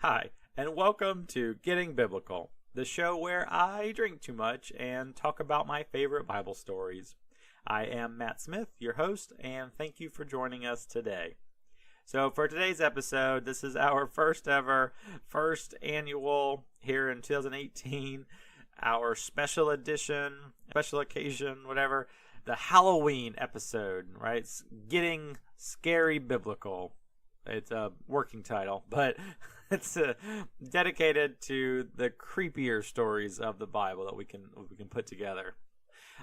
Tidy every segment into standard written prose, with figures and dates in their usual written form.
Hi, and welcome to Getting Biblical, the show where I drink too much and talk about my favorite Bible stories. I am Matt Smith, your host, and thank you for joining us today. So for today's episode, this is our first annual here in 2018, our special edition, special occasion, whatever, the Halloween episode, right? It's Getting Scary Biblical. It's a working title, but it's dedicated to the creepier stories of the Bible that we can put together.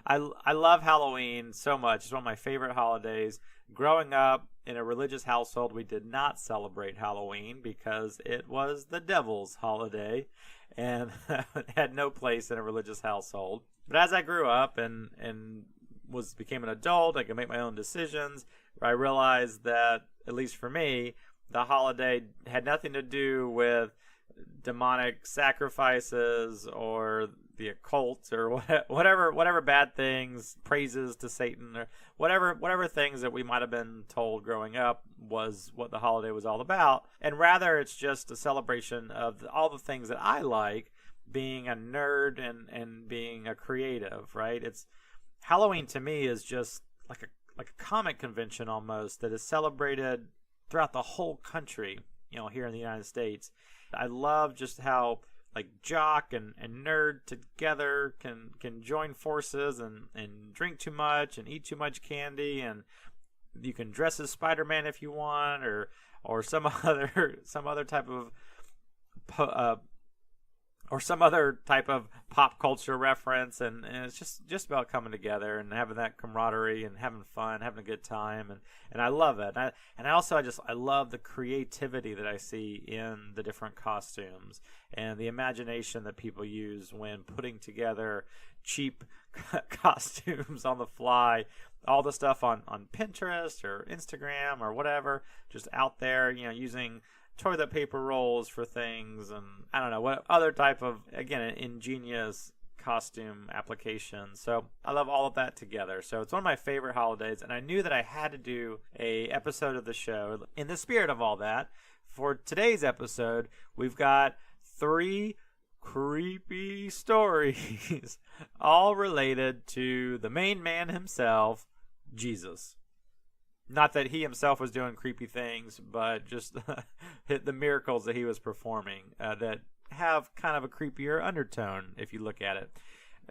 I love Halloween so much. It's one of my favorite holidays. Growing up in a religious household, we did not celebrate Halloween because it was the devil's holiday and had no place in a religious household. But as I grew up and became an adult, I could make my own decisions. I realized that, at least for me, the holiday had nothing to do with demonic sacrifices or the occult or whatever bad things, praises to Satan, or whatever things that we might have been told growing up was what the holiday was all about. And rather, it's just a celebration of all the things that I like, being a nerd and being a creative, right? Halloween to me is just like a comic convention almost that is celebrated throughout the whole country, here in the United States. I love just how jock and nerd together can join forces and drink too much and eat too much candy, and you can dress as Spider-Man if you want, or some other type of pop culture reference, and it's just about coming together and having that camaraderie and having fun, having a good time, and I love it. I love the creativity that I see in the different costumes and the imagination that people use when putting together cheap costumes on the fly. All the stuff on Pinterest or Instagram or whatever, just out there, using toilet paper rolls for things, and I don't know what other type of, again, ingenious costume applications. So I love all of that together. So it's one of my favorite holidays, and I knew that I had to do a episode of the show in the spirit of all that. For today's episode, we've got 3 creepy stories, all related to the main man himself, Jesus. Not that he himself was doing creepy things, but just the miracles that he was performing that have kind of a creepier undertone if you look at it.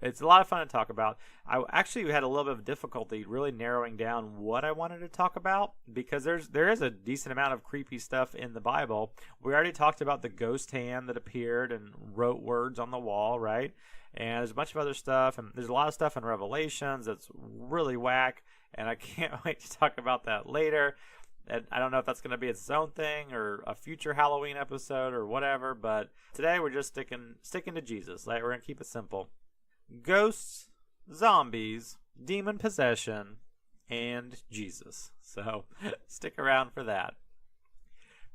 It's a lot of fun to talk about. I actually had a little bit of difficulty really narrowing down what I wanted to talk about because there is a decent amount of creepy stuff in the Bible. We already talked about the ghost hand that appeared and wrote words on the wall, right? And there's a bunch of other stuff, and there's a lot of stuff in Revelations that's really whack, and I can't wait to talk about that later. And I don't know if that's going to be its own thing or a future Halloween episode or whatever, but today we're just sticking to Jesus. We're going to keep it simple. Ghosts, zombies, demon possession, and Jesus. So stick around for that.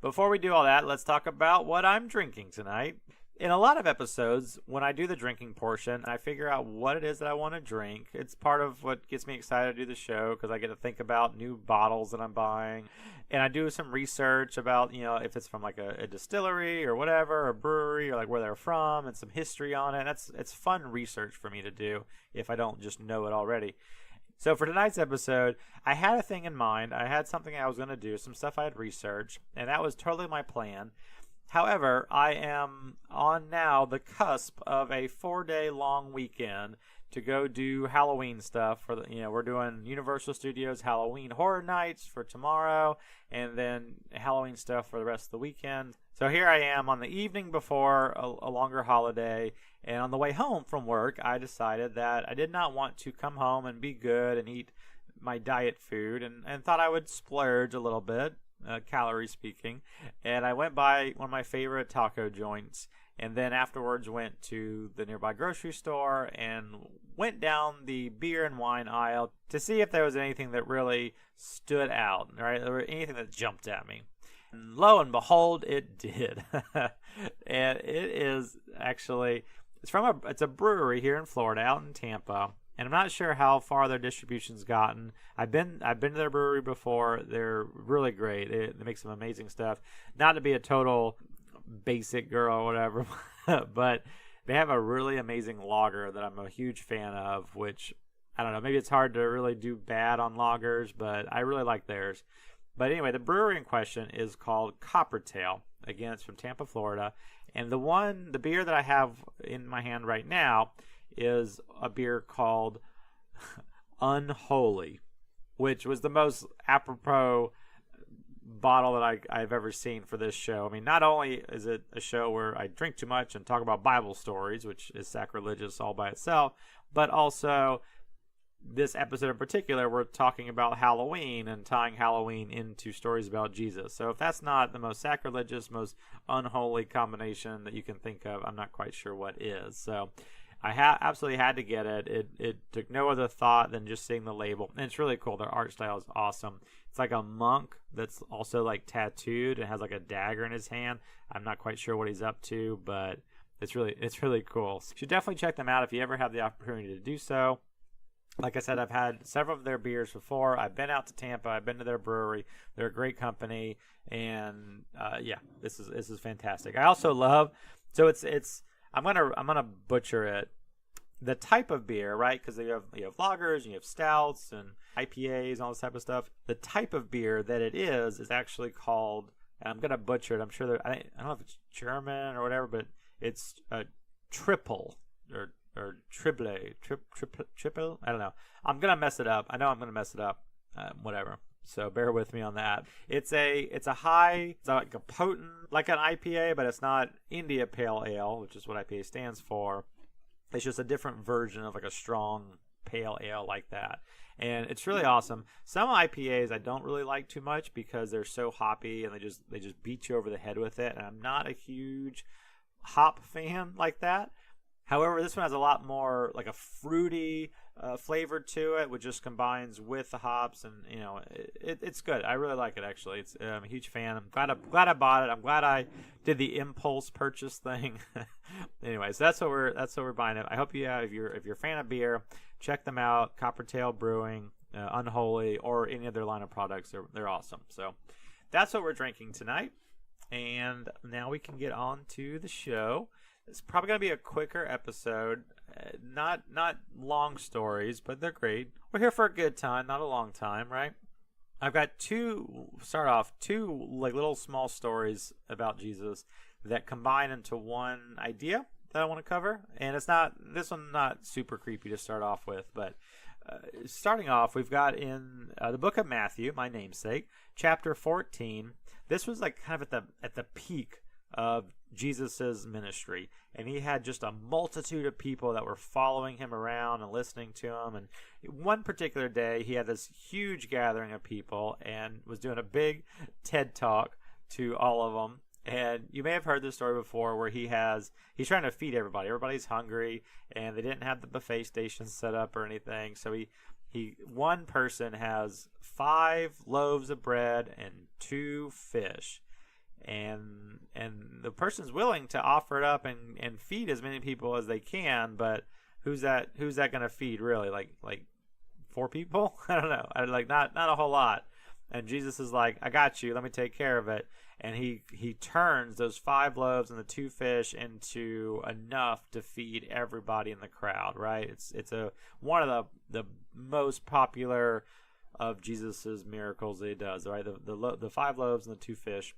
Before we do all that, let's talk about what I'm drinking tonight. In a lot of episodes, when I do the drinking portion, I figure out what it is that I want to drink. It's part of what gets me excited to do the show because I get to think about new bottles that I'm buying. And I do some research about, if it's from a distillery or whatever, or a brewery, or where they're from, and some history on it. It's fun research for me to do if I don't just know it already. So for tonight's episode, I had a thing in mind. I had something I was going to do, some stuff I had researched, and that was totally my plan. However, I am on now the cusp of a 4-day long weekend to go do Halloween stuff. We're doing Universal Studios Halloween Horror Nights for tomorrow, and then Halloween stuff for the rest of the weekend. So here I am on the evening before a longer holiday, and on the way home from work, I decided that I did not want to come home and be good and eat my diet food, and thought I would splurge a little bit. Calorie speaking, and I went by one of my favorite taco joints, and then afterwards went to the nearby grocery store and went down the beer and wine aisle to see if there was anything that really stood out, right? Or anything that jumped at me. And lo and behold, it did. And it is actually, it's a brewery here in Florida, out in Tampa. And I'm not sure how far their distribution's gotten. I've been to their brewery before. They're really great. They make some amazing stuff. Not to be a total basic girl or whatever. But they have a really amazing lager that I'm a huge fan of, which, I don't know, maybe it's hard to really do bad on lagers, but I really like theirs. But anyway, the brewery in question is called Coppertail. Again, it's from Tampa, Florida. And the beer that I have in my hand right now is a beer called Unholy, which was the most apropos bottle that I've ever seen for this show. I mean, not only is it a show where I drink too much and talk about Bible stories, which is sacrilegious all by itself, but also this episode in particular, we're talking about Halloween and tying Halloween into stories about Jesus. So if that's not the most sacrilegious, most unholy combination that you can think of, I'm not quite sure what is. So I absolutely had to get it. It took no other thought than just seeing the label. And it's really cool. Their art style is awesome. It's like a monk that's also like tattooed and has like a dagger in his hand. I'm not quite sure what he's up to, but it's really cool. So you should definitely check them out if you ever have the opportunity to do so. Like I said, I've had several of their beers before. I've been out to Tampa. I've been to their brewery. They're a great company, and this is fantastic. I also love, so it's I'm gonna butcher it. The type of beer, right? Because you have lagers and you have stouts and IPAs and all this type of stuff. The type of beer that it is actually called, and I'm gonna butcher it. I'm sure I don't know if it's German or whatever, but it's a trippel or trippel. I don't know. I'm gonna mess it up. I know I'm gonna mess it up. Whatever. So bear with me on that. It's like a potent, like an IPA, but it's not India Pale Ale, which is what IPA stands for. It's just a different version of like a strong pale ale like that. And it's really awesome. Some IPAs I don't really like too much because they're so hoppy and they just beat you over the head with it. And I'm not a huge hop fan like that. However, this one has a lot more like a fruity flavor to it, which just combines with the hops, and it's good. I really like it actually. I'm a huge fan. I'm glad I bought it. I'm glad I did the impulse purchase thing. Anyway, so that's what we're buying it. I hope if you're a fan of beer, check them out. Coppertail Brewing, Unholy, or any of their line of products. They're awesome. So that's what we're drinking tonight. And now we can get on to the show. It's probably going to be a quicker episode. Not long stories, but they're great. We're here for a good time, not a long time, right? I've got two like little small stories about Jesus that combine into one idea that I want to cover. And this one not super creepy to start off with, but starting off, we've got in the book of Matthew, my namesake, chapter 14. This was like kind of at the peak of Jesus's ministry, and he had just a multitude of people that were following him around and listening to him. And one particular day he had this huge gathering of people and was doing a big TED talk to all of them. And you may have heard this story before where he's trying to feed everybody's hungry, and they didn't have the buffet station set up or anything. So one person has 5 loaves of bread and 2 fish. And the person's willing to offer it up and feed as many people as they can, but who's that going to feed really? Like 4 people? I don't know. Not a whole lot. And Jesus is like, I got you. Let me take care of it. And he turns those 5 loaves and the 2 fish into enough to feed everybody in the crowd. Right? It's one of the most popular of Jesus's miracles that he does. Right? The 5 loaves and the 2 fish.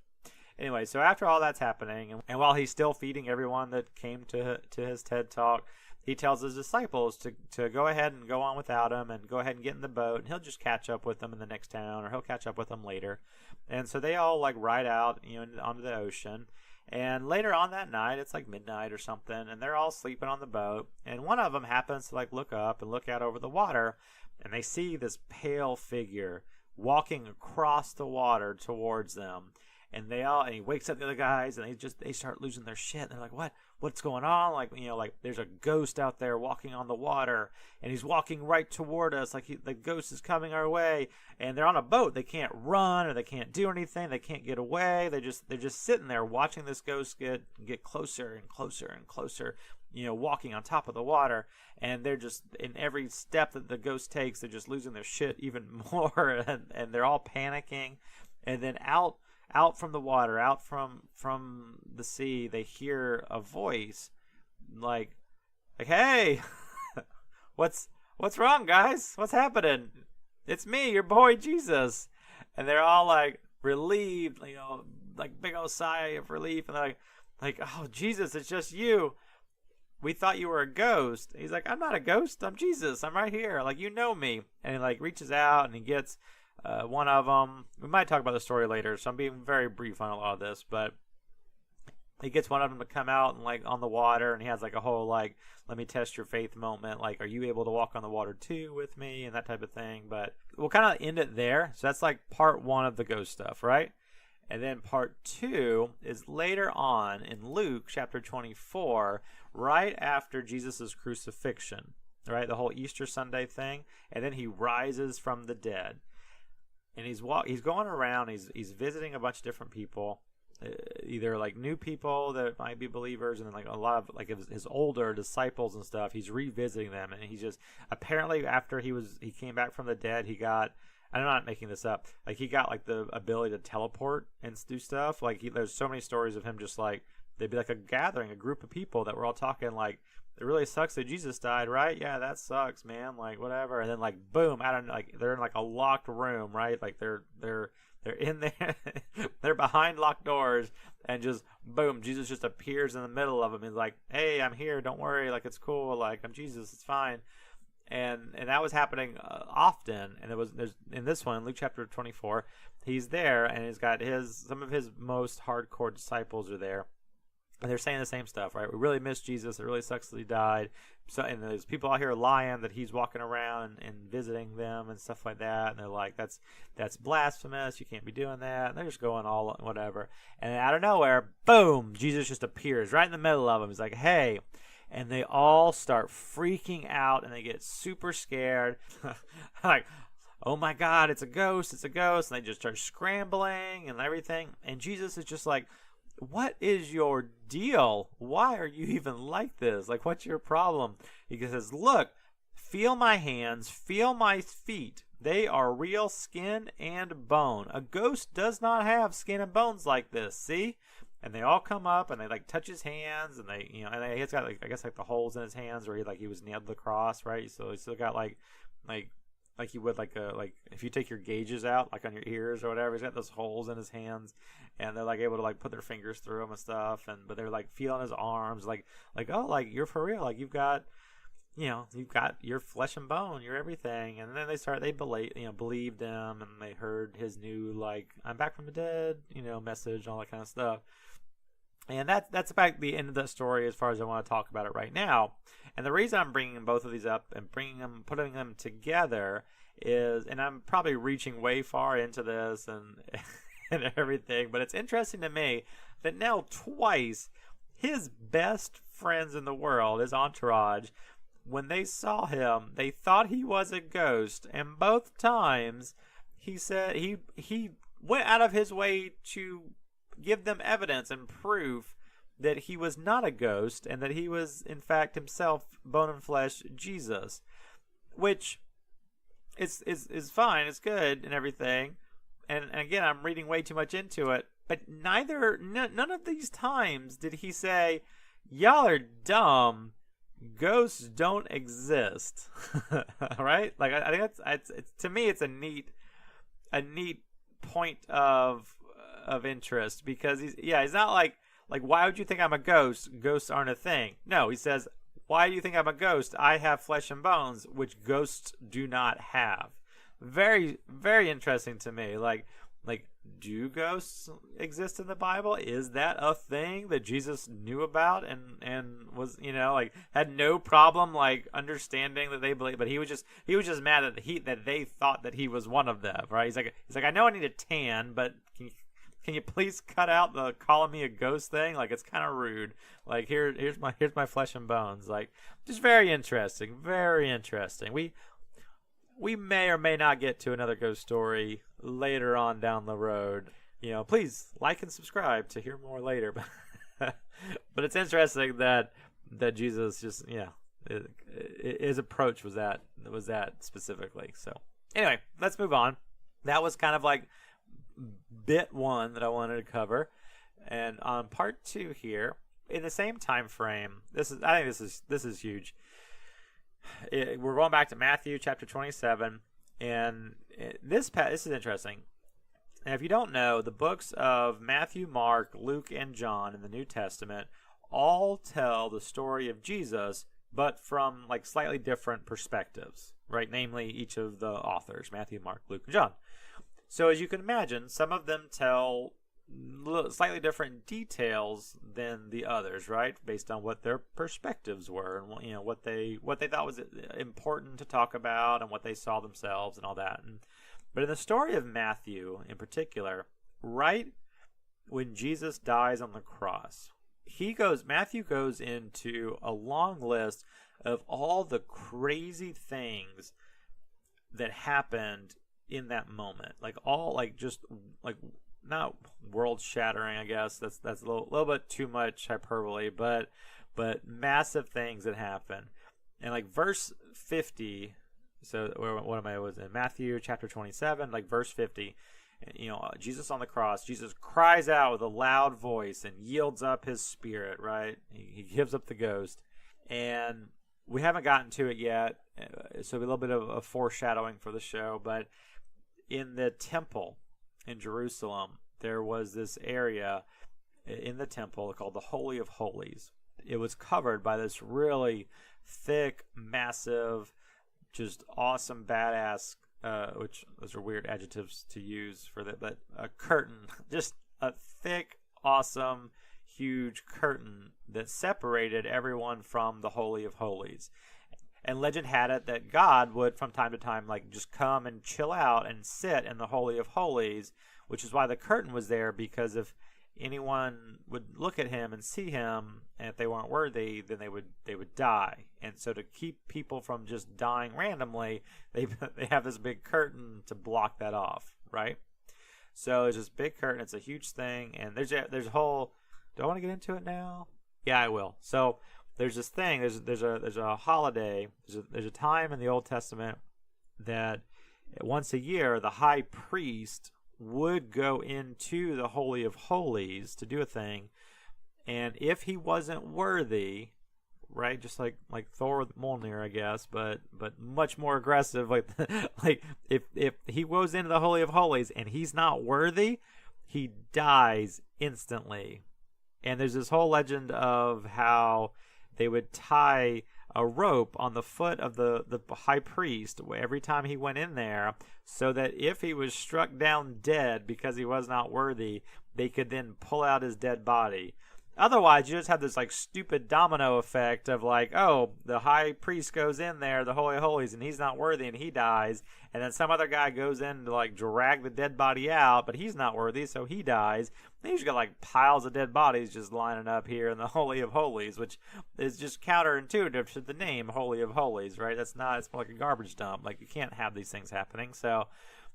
Anyway, so after all that's happening, and while he's still feeding everyone that came to his TED Talk, he tells his disciples to go ahead and go on without him and go ahead and get in the boat, and he'll just catch up with them in the next town, or he'll catch up with them later. And so they all like ride out, onto the ocean. And later on that night, it's like midnight or something, and they're all sleeping on the boat. And one of them happens to like look up and look out over the water, and they see this pale figure walking across the water towards them. And he wakes up the other guys, and they start losing their shit. They're like, what's going on? Like there's a ghost out there walking on the water, and he's walking right toward us. Like the ghost is coming our way. And they're on a boat. They can't run or they can't do anything. They can't get away. They're just sitting there watching this ghost get closer and closer and closer. Walking on top of the water, and they're just in every step that the ghost takes, they're just losing their shit even more, and they're all panicking. And then out out from the water, out from the sea, they hear a voice like, hey, what's wrong, guys? What's happening? It's me, your boy Jesus. And they're all like relieved, like big old sigh of relief, and they're like, oh, Jesus, it's just you. We thought you were a ghost. He's like, I'm not a ghost. I'm Jesus. I'm right here. Like, you know me. And he like reaches out and he gets one of them. We might talk about the story later, so I'm being very brief on a lot of this, but he gets one of them to come out and like on the water, and he has like a whole like, let me test your faith moment. Like, are you able to walk on the water too with me, and that type of thing. But we'll kind of end it there. So that's like part one of the ghost stuff, right? And then part two is later on in Luke chapter 24, right after Jesus' crucifixion, right? The whole Easter Sunday thing. And then he rises from the dead. And he's going around, he's visiting a bunch of different people, either like new people that might be believers, and then like a lot of like his older disciples and stuff. He's revisiting them, and he just apparently after he came back from the dead, he got, I'm not making this up, like he got like the ability to teleport and do stuff. Like there's so many stories of him just like, they'd be like a gathering, a group of people that were all talking like, it really sucks that Jesus died, right? Yeah, that sucks, man. Like whatever. And then like boom, out of like they're in like a locked room, right? Like they're in there, they're behind locked doors, and just boom, Jesus just appears in the middle of them. He's like, hey, I'm here. Don't worry. Like it's cool. Like I'm Jesus. It's fine. And that was happening often, and there's in this one, Luke chapter 24, he's there, and he's got some of his most hardcore disciples are there, and they're saying the same stuff, right? We really miss Jesus. It really sucks that he died. So, and there's people out here lying that he's walking around and visiting them and stuff like that, and they're like, that's blasphemous. You can't be doing that. And they're just going all whatever, and out of nowhere, boom, Jesus just appears right in the middle of them. He's like, hey. And they all start freaking out, and they get super scared. Like, oh my God, it's a ghost, it's a ghost. And they just start scrambling and everything. And Jesus is just like, what is your deal? Why are you even like this? Like, what's your problem? He says, look, feel my hands, feel my feet. They are real skin and bone. A ghost does not have skin and bones like this, see? And they all come up and they like touch his hands, and they, and he's got like, I guess like the holes in his hands where he was nailed to the cross, right? So he's still got like you would like if you take your gauges out like on your ears or whatever, he's got those holes in his hands, and they're like able to like put their fingers through them and stuff, but they're like feeling his arms, like oh, like you're for real, like you've got your flesh and bone, you're everything. And then they believed him, and they heard his new like, I'm back from the dead, message, all that kind of stuff. And that's about the end of the story as far as I want to talk about it right now. And the reason I'm bringing both of these up and putting them together is, and I'm probably reaching way far into this and and everything, but it's interesting to me that now twice his best friends in the world, his entourage, when they saw him, they thought he was a ghost, and both times he said he went out of his way to give them evidence and proof that he was not a ghost, and that he was in fact himself bone and flesh Jesus, which is fine, it's good and everything. And again, I'm reading way too much into it, but none of these times did he say, y'all are dumb, ghosts don't exist. Right? Like I think it's to me it's a neat point of interest, because he's not like why would you think I'm a ghost? Ghosts aren't a thing. No, he says, why do you think I'm a ghost? I have flesh and bones, which ghosts do not have. Very, very interesting to me. Like, do ghosts exist in the Bible? Is that a thing that Jesus knew about and was, had no problem like understanding that they believe? But he was just mad that they thought that he was one of them, right? He's like, I know I need a tan, but can you please cut out the calling me a ghost thing? Like, it's kind of rude. Like, here's my flesh and bones. Like, just very interesting. Very interesting. We may or may not get to another ghost story later on down the road. Please like and subscribe to hear more later. But it's interesting that Jesus just, his approach was that specifically. So anyway, let's move on. That was kind of like bit one that I wanted to cover. And on part 2 here, in the same time frame, I think this is huge. We're going back to Matthew chapter 27, and this is interesting. And if you don't know, the books of Matthew, Mark, Luke, and John in the New Testament all tell the story of Jesus, but from like slightly different perspectives, right? Namely, each of the authors, Matthew, Mark, Luke, and John. So as you can imagine, some of them tell slightly different details than the others, right? Based on what their perspectives were, and what they thought was important to talk about, and what they saw themselves, and all that. But in the story of Matthew, in particular, right when Jesus dies on the cross, Matthew goes into a long list of all the crazy things that happened in that moment, not world shattering, I guess. That's a little bit too much hyperbole, but massive things that happen. And like verse 50, so what am I was in Matthew chapter 27, like verse 50, Jesus on the cross, Jesus cries out with a loud voice and yields up his spirit, right? He gives up the ghost. And we haven't gotten to it yet, so a little bit of a foreshadowing for the show, but in the temple in Jerusalem, there was this area in the temple called the Holy of Holies. It was covered by this really thick, massive, just awesome, badass, which those are weird adjectives to use for that, but a curtain, just a thick, awesome, huge curtain that separated everyone from the Holy of Holies. And legend had it that God would, from time to time, like just come and chill out and sit in the Holy of Holies, which is why the curtain was there, because if anyone would look at him and see him, and if they weren't worthy, then they would die. And so to keep people from just dying randomly, they have this big curtain to block that off, right? So it's this big curtain. It's a huge thing, and there's a whole. Do I want to get into it now? Yeah, I will. So there's this thing. There's a holiday. There's a time in the Old Testament that once a year the high priest would go into the Holy of Holies to do a thing, and if he wasn't worthy, right, just like Thor with Mjolnir, I guess, but much more aggressive, like if he goes into the Holy of Holies and he's not worthy, he dies instantly. And there's this whole legend of how they would tie a rope on the foot of the high priest every time he went in there, so that if he was struck down dead because he was not worthy, they could then pull out his dead body. Otherwise, you just have this like stupid domino effect of like, oh, the high priest goes in there, the Holy of Holies, and he's not worthy and he dies. And then some other guy goes in to like drag the dead body out, but he's not worthy, so he dies. And you just got like piles of dead bodies just lining up here in the Holy of Holies, which is just counterintuitive to the name Holy of Holies, right? It's more like a garbage dump. Like, you can't have these things happening. So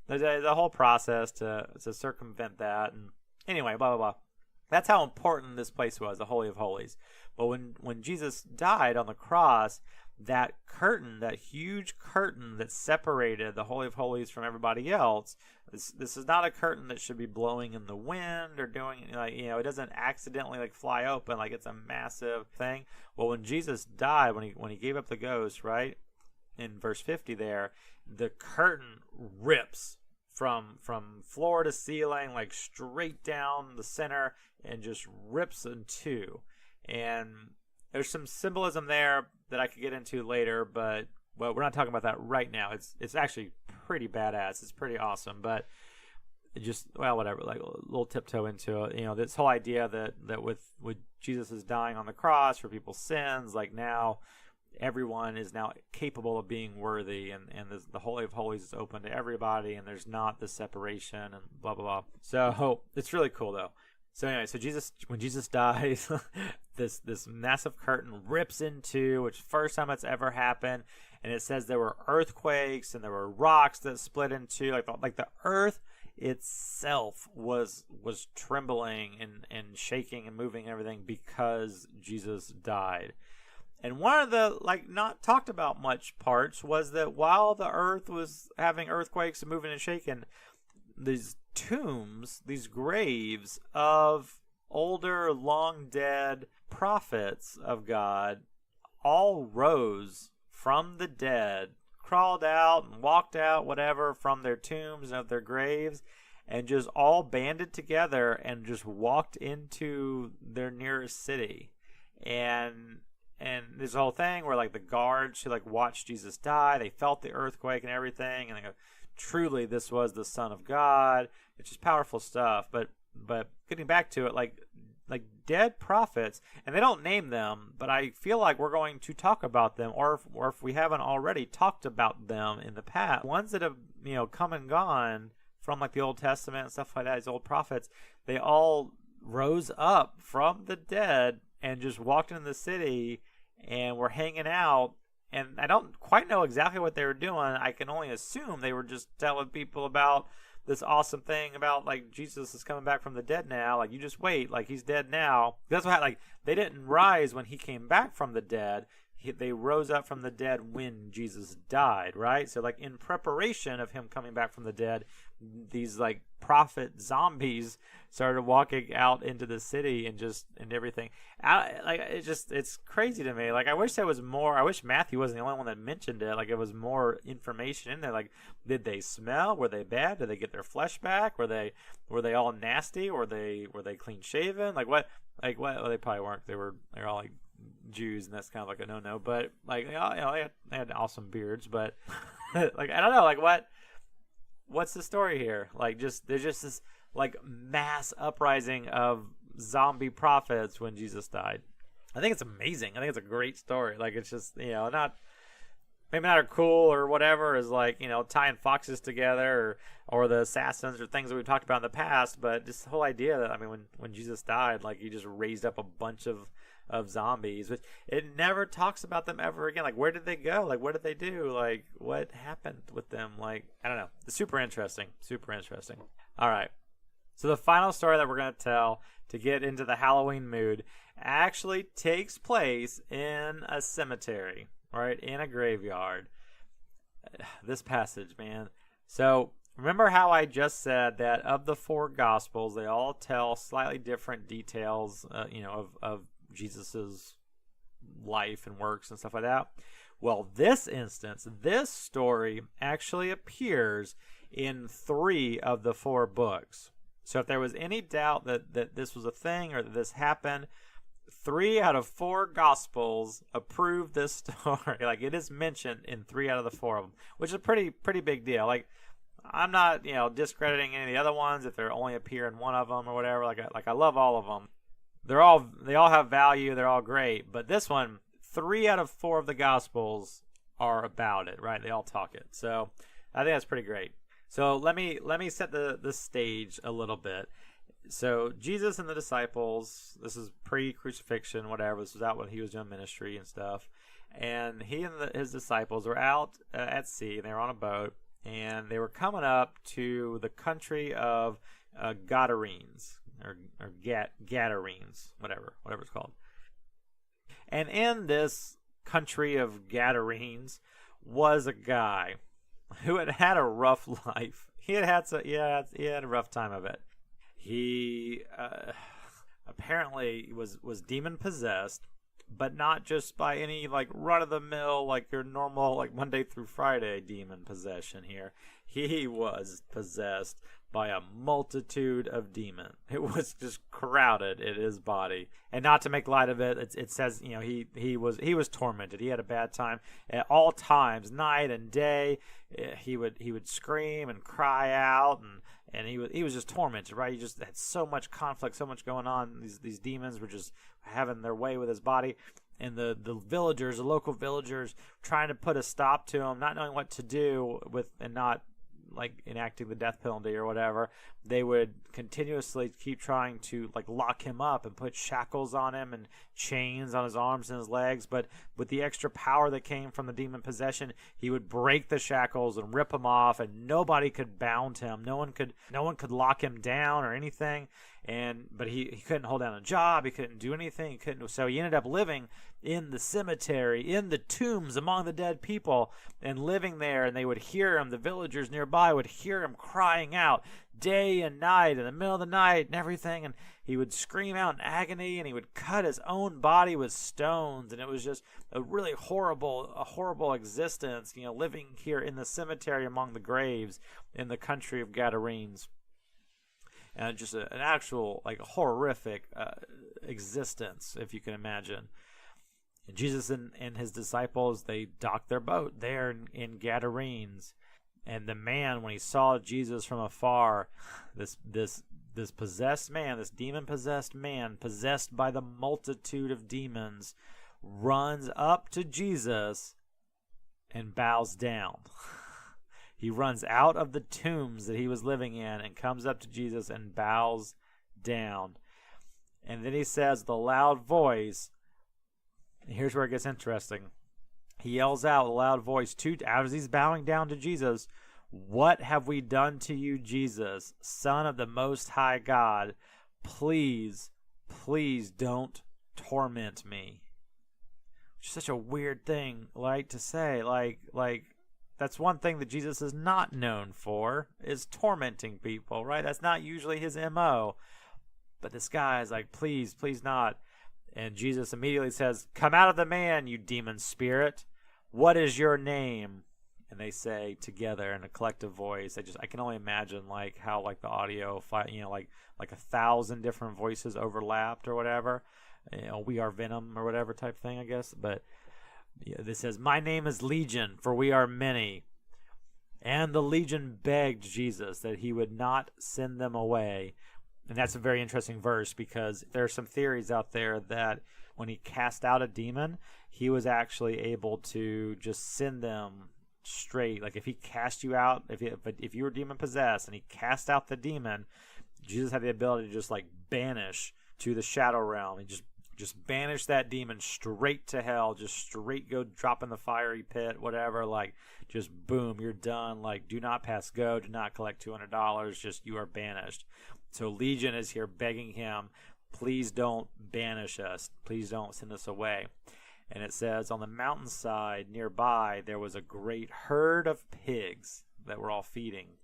there's a whole process to circumvent that. And anyway, blah, blah, blah. That's how important this place was, the Holy of Holies. But when Jesus died on the cross, that curtain, that huge curtain that separated the Holy of Holies from everybody else, this is not a curtain that should be blowing in the wind or doing, it doesn't accidentally like fly open like it's a massive thing. Well, when Jesus died, when he gave up the ghost, right, in verse 50 there, the curtain rips from floor to ceiling, like straight down the center, and just rips in two. And there's some symbolism there that I could get into later, but we're not talking about that right now. It's actually pretty badass. It's pretty awesome, but whatever, like a little tiptoe into it. This whole idea that with Jesus is dying on the cross for people's sins, like now everyone is now capable of being worthy, and the Holy of Holies is open to everybody, and there's not this separation and blah blah blah. So it's really cool though. So anyway, when Jesus dies, this massive curtain rips in two, which is the first time it's ever happened, and it says there were earthquakes and there were rocks that split in two, like the earth itself was trembling and shaking and moving and everything because Jesus died. And one of the not talked about much parts was that while the earth was having earthquakes and moving and shaking, tombs, these graves of older, long dead prophets of God, all rose from the dead, crawled out and walked out, whatever, from their tombs and of their graves, and just all banded together and just walked into their nearest city. And there's a whole thing where like the guards who like watched Jesus die, they felt the earthquake and everything, and they go, truly this was the Son of God. It's just powerful stuff. But getting back to it, like dead prophets, and they don't name them, but I feel like we're going to talk about them, or if we haven't already talked about them in the past, ones that have come and gone from like the Old Testament and stuff like that, these old prophets, they all rose up from the dead and just walked into the city and were hanging out. And I don't quite know exactly what they were doing. I can only assume they were just telling people about this awesome thing about like Jesus is coming back from the dead now. Like, you just wait, like he's dead now. That's what like they didn't rise when he came back from the dead. They rose up from the dead when Jesus died, right? So like in preparation of him coming back from the dead, these like prophet zombies started walking out into the city and everything. It's crazy to me. Like, I wish there was more. I wish Matthew wasn't the only one that mentioned it. Like, it was more information in there. Like, did they smell? Were they bad? Did they get their flesh back? Were they all nasty? Were they clean shaven? Like what? Well, they probably weren't. They're all like Jews, and that's kind of like a no. But like, they had awesome beards. But like, I don't know. Like, what's the story here? Like, there's just this like mass uprising of zombie prophets when Jesus died. I think it's amazing. I think it's a great story. Like, it's just maybe not cool or whatever as like tying foxes together or the assassins or things that we've talked about in the past, but just the whole idea that when Jesus died, like, he just raised up a bunch of zombies, which it never talks about them ever again. Like, where did they go? Like, what did they do? Like, what happened with them? Like, I don't know. It's super interesting. All right. So the final story that we're going to tell to get into the Halloween mood actually takes place in a cemetery, right? In a graveyard. This passage, man. So remember how I just said that of the four Gospels, they all tell slightly different details, of Jesus's life and works and stuff like that. Well, this story actually appears in 3 of the 4 books. So if there was any doubt that this was a thing or that this happened, 3 out of 4 Gospels approve this story. Like, it is mentioned in 3 out of the 4 of them, which is a pretty big deal. Like, I'm not discrediting any of the other ones if they only appear in one of them or whatever. Like I love all of them. They all have value. They're all great. But this one, 3 out of 4 of the Gospels are about it, right? They all talk it. So I think that's pretty great. So let me set the stage a little bit. So Jesus and the disciples, this is pre-crucifixion, whatever. This was out when he was doing ministry and stuff. And he and his disciples were out at sea, and they were on a boat, and they were coming up to the country of Gadarenes, or Gadarenes, whatever it's called. And in this country of Gadarenes was a guy who had a rough life. He had a rough time of it. He apparently was demon possessed, but not just by any like run of the mill, like your normal like Monday through Friday demon possession here. He was possessed by a multitude of demons. It was just crowded in his body. And not to make light of it, it says he was tormented. He had a bad time at all times, night and day. He would scream and cry out, and he was just tormented, right? He just had so much conflict, so much going on. These demons were just having their way with his body. And the local villagers, trying to put a stop to him, not knowing what to do with, and not like enacting the death penalty or whatever, they would continuously keep trying to like lock him up and put shackles on him and chains on his arms and his legs. But with the extra power that came from the demon possession, he would break the shackles and rip them off, and nobody could bound him. No one could lock him down or anything. But he couldn't hold down a job. He couldn't do anything. So he ended up living in the cemetery, in the tombs among the dead people, and living there. And they would hear him. The villagers nearby would hear him crying out, day and night in the middle of the night and everything, and he would scream out in agony, and he would cut his own body with stones, and it was just a really horrible existence, living here in the cemetery among the graves in the country of Gadarenes. And just an actual horrific existence, if you can imagine. And Jesus and his disciples, they docked their boat there in Gadarenes. And the man, when he saw Jesus from afar, this possessed man, this demon-possessed man, possessed by the multitude of demons, runs up to Jesus and bows down. He runs out of the tombs that he was living in and comes up to Jesus and bows down. And then he says with a loud voice, here's where it gets interesting. He yells out with a loud voice, as he's bowing down to Jesus, "What have we done to you, Jesus, Son of the Most High God? Please, please don't torment me." Which is such a weird thing, to say. That's one thing that Jesus is not known for, is tormenting people, right? That's not usually his MO. But this guy is like, please, please not. And Jesus immediately says, "Come out of the man, you demon spirit. What is your name?" And they say together in a collective voice. I can only imagine how the audio, like 1,000 different voices overlapped or whatever. We are Venom or whatever type thing, I guess. But this says, "My name is Legion, for we are many." And the legion begged Jesus that he would not send them away. And that's a very interesting verse, because there are some theories out there that when he cast out a demon, he was actually able to just send them straight. If he cast you out, if you were demon possessed and he cast out the demon, Jesus had the ability to just banish to the shadow realm. He just banish that demon straight to hell, just straight go drop in the fiery pit, whatever, just boom, you're done. Do not pass go, do not collect $200, just you are banished. So Legion is here begging him, please don't banish us, please don't send us away. And it says, on the mountainside nearby, there was a great herd of pigs that were all feeding.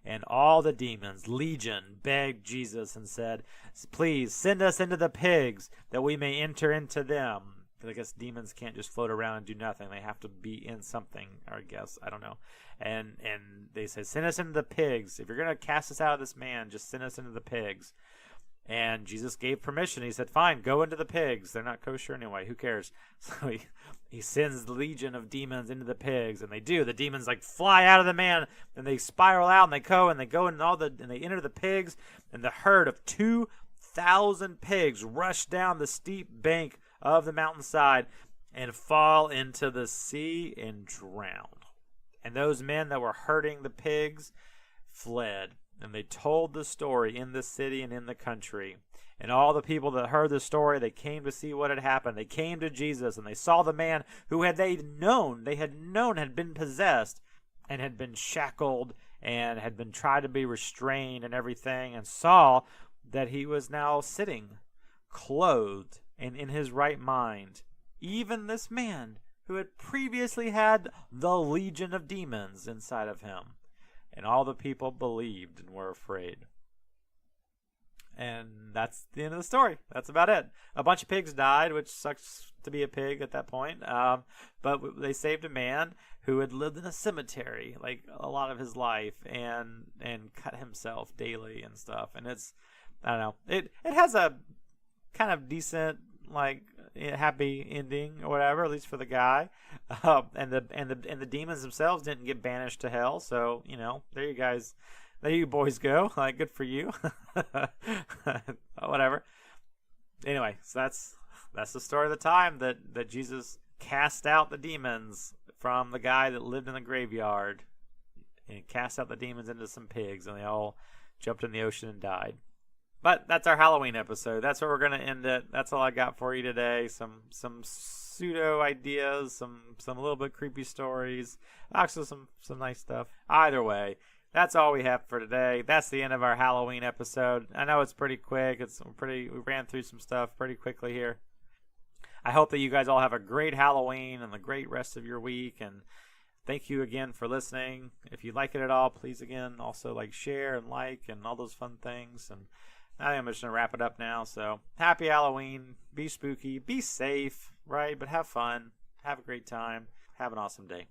And all the demons, Legion, begged Jesus and said, "Please send us into the pigs that we may enter into them." Because I guess demons can't just float around and do nothing. They have to be in something, I guess. I don't know. And they said, "Send us into the pigs. If you're going to cast us out of this man, just send us into the pigs." And Jesus gave permission. He said, "Fine, go into the pigs. They're not kosher anyway. Who cares?" So he sends the legion of demons into the pigs, and they do. The demons fly out of the man, and they spiral out, and they go and they enter the pigs, and the herd of 2,000 pigs rush down the steep bank of the mountainside and fall into the sea and drown. And those men that were herding the pigs fled. And they told the story in the city and in the country. And all the people that heard the story, they came to see what had happened. They came to Jesus, and they saw the man who had been possessed and had been shackled and had been tried to be restrained and everything, and saw that he was now sitting, clothed and in his right mind. Even this man who had previously had the legion of demons inside of him. And all the people believed and were afraid. And that's the end of the story. That's about it. A bunch of pigs died, which sucks to be a pig at that point. But they saved a man who had lived in a cemetery a lot of his life and cut himself daily and stuff. And it's, I don't know. It has a kind of decent happy ending or whatever, at least for the guy. And the demons themselves didn't get banished to hell. So there you boys go. Good for you. Whatever. Anyway, so that's the story of the time that Jesus cast out the demons from the guy that lived in the graveyard, and cast out the demons into some pigs, and they all jumped in the ocean and died. But that's our Halloween episode. That's where we're going to end it. That's all I got for you today. Some pseudo ideas, some little bit creepy stories, actually some nice stuff. Either way, that's all we have for today. That's the end of our Halloween episode. I know it's pretty quick. We ran through some stuff pretty quickly here. I hope that you guys all have a great Halloween and a great rest of your week, and thank you again for listening. If you like it at all, please again also like, share, and like, and all those fun things. And I think I'm just gonna wrap it up now. So happy Halloween. Be spooky. Be safe, right? But have fun. Have a great time. Have an awesome day.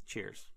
Cheers.